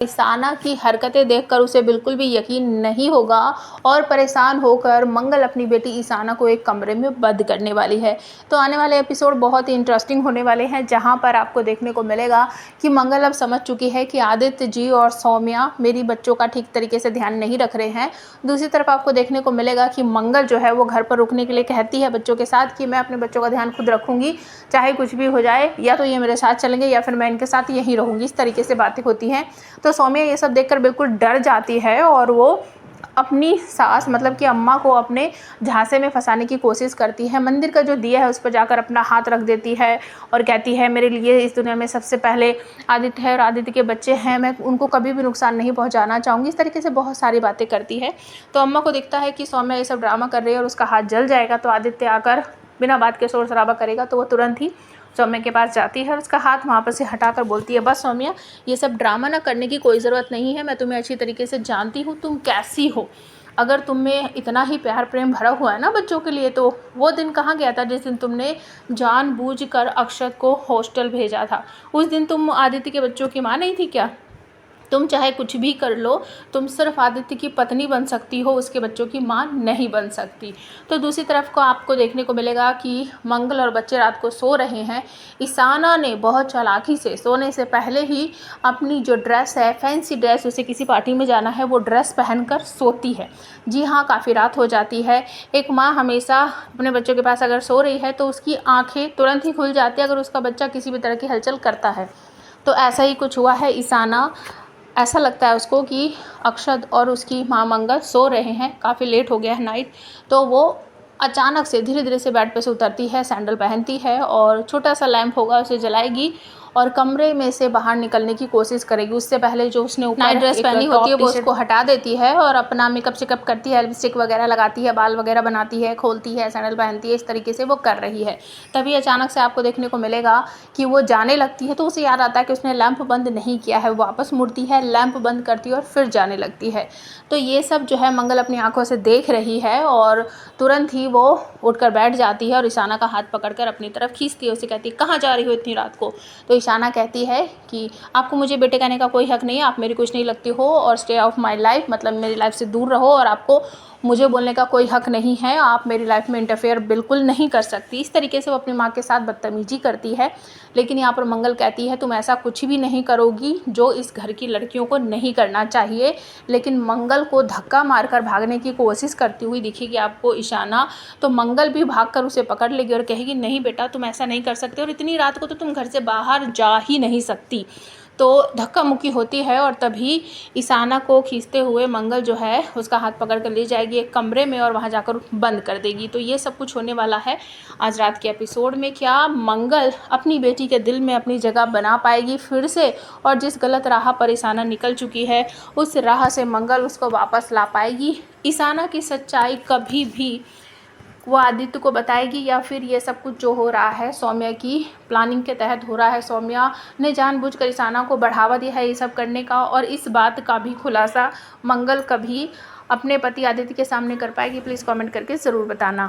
ईशाना की हरकतें देखकर उसे बिल्कुल भी यकीन नहीं होगा और परेशान होकर मंगल अपनी बेटी ईशाना को एक कमरे में बंद करने वाली है। तो आने वाले एपिसोड बहुत ही इंटरेस्टिंग होने वाले हैं, जहां पर आपको देखने को मिलेगा कि मंगल अब समझ चुकी है कि आदित्य जी और सौम्या मेरी बच्चों का ठीक तरीके से ध्यान नहीं रख रहे हैं। दूसरी तरफ आपको देखने को मिलेगा कि मंगल जो है वो घर पर रुकने के लिए कहती है बच्चों के साथ कि मैं अपने बच्चों का ध्यान खुद रखूंगी, चाहे कुछ भी हो जाए, या तो ये मेरे साथ चलेंगे या फिर मैं इनके साथ यहीं रहूंगी। इस तरीके से बातें होती हैं। तो सौम्या ये सब देखकर बिल्कुल डर जाती है और वो अपनी सास मतलब कि अम्मा को अपने झांसे में फंसाने की कोशिश करती है। मंदिर का जो दिया है उस पर जाकर अपना हाथ रख देती है और कहती है मेरे लिए इस दुनिया में सबसे पहले आदित्य है और आदित्य के बच्चे हैं, मैं उनको कभी भी नुकसान नहीं पहुंचाना चाहूँगी। इस तरीके से बहुत सारी बातें करती है। तो अम्मा को दिखता है कि सौम्या ये सब ड्रामा कर रही है और उसका हाथ जल जाएगा, तो आदित्य आकर बिना बात के शोर शराबा करेगा। तो वो तुरंत ही सौम्या के पास जाती है और उसका हाथ वहाँ पर से हटाकर बोलती है, बस सौम्या, ये सब ड्रामा ना करने की कोई ज़रूरत नहीं है। मैं तुम्हें अच्छी तरीके से जानती हूँ, तुम कैसी हो। अगर तुम में इतना ही प्यार प्रेम भरा हुआ है ना बच्चों के लिए, तो वो दिन कहाँ गया था जिस दिन तुमने जानबूझकर अक्षत को हॉस्टल भेजा था। उस दिन तुम आदित्य के बच्चों की माँ नहीं थी क्या? तुम चाहे कुछ भी कर लो, तुम सिर्फ आदित्य की पत्नी बन सकती हो, उसके बच्चों की माँ नहीं बन सकती। तो दूसरी तरफ को आपको देखने को मिलेगा कि मंगल और बच्चे रात को सो रहे हैं। ईशाना ने बहुत चालाकी से सोने से पहले ही अपनी जो ड्रेस है, फैंसी ड्रेस, उसे किसी पार्टी में जाना है, वो ड्रेस पहनकर सोती है। जी हाँ, काफ़ी रात हो जाती है। एक माँ हमेशा अपने बच्चों के पास अगर सो रही है तो उसकी आँखें तुरंत ही खुल जाती है अगर उसका बच्चा किसी भी तरह की हलचल करता है। तो ऐसा ही कुछ हुआ है। ईशाना, ऐसा लगता है उसको कि अक्षत और उसकी माँ मंगल सो रहे हैं, काफ़ी लेट हो गया है नाइट। तो वो अचानक से धीरे धीरे से बेड पे से उतरती है, सैंडल पहनती है और छोटा सा लैंप होगा उसे जलाएगी और कमरे में से बाहर निकलने की कोशिश करेगी। उससे पहले जो उसने नाइट ड्रेस पहनी होती है वो उसको हटा देती है और अपना मेकअप शेकअप करती है, लिपस्टिक वगैरह लगाती है, बाल वगैरह बनाती है, खोलती है, सैंडल पहनती है। इस तरीके से वो कर रही है। तभी अचानक से आपको देखने को मिलेगा कि वो जाने लगती है। तो उसे याद आता है कि उसने लैंप बंद नहीं किया है। वापस मुड़ती है, लैंप बंद करती है और फिर जाने लगती है। तो ये सब जो है मंगल अपनी आंखों से देख रही है और तुरंत ही वो उठकर बैठ जाती है और ईशाना का हाथ पकड़कर अपनी तरफ खींचती है। उसे कहती है, कहाँ जा रही हो इतनी रात को? तो ईशाना कहती है कि आपको मुझे बेटे कहने का कोई हक नहीं है, आप मेरी कुछ नहीं लगती हो और स्टे ऑफ माय लाइफ, मतलब मेरी लाइफ से दूर रहो और आपको मुझे बोलने का कोई हक नहीं है, आप मेरी लाइफ में इंटरफेयर बिल्कुल नहीं कर सकती। इस तरीके से वो अपनी माँ के साथ बदतमीजी करती है। लेकिन यहाँ पर मंगल कहती है तुम ऐसा कुछ भी नहीं करोगी जो इस घर की लड़कियों को नहीं करना चाहिए। लेकिन मंगल को धक्का मारकर भागने की कोशिश करती हुई दिखेगी आपको ईशाना। तो मंगल भी भागकर उसे पकड़ लेगी और कहेगी, नहीं बेटा, तुम ऐसा नहीं कर सकते और इतनी रात को तो तुम घर से बाहर जा ही नहीं सकती। तो धक्का मुक्की होती है और तभी ईशाना को खींचते हुए मंगल जो है उसका हाथ पकड़ कर ले जाएगी एक कमरे में और वहाँ जाकर बंद कर देगी। तो ये सब कुछ होने वाला है आज रात के एपिसोड में। क्या मंगल अपनी बेटी के दिल में अपनी जगह बना पाएगी फिर से, और जिस गलत राह पर ईशाना निकल चुकी है उस राह से मंगल उसको वापस ला पाएगी? ईशाना की सच्चाई कभी भी वो आदित्य को बताएगी या फिर ये सब कुछ जो हो रहा है सौम्या की प्लानिंग के तहत हो रहा है? सौम्या ने जानबूझकर ईशाना को बढ़ावा दिया है ये सब करने का, और इस बात का भी खुलासा मंगल कभी अपने पति आदित्य के सामने कर पाएगी? प्लीज़ कमेंट करके ज़रूर बताना।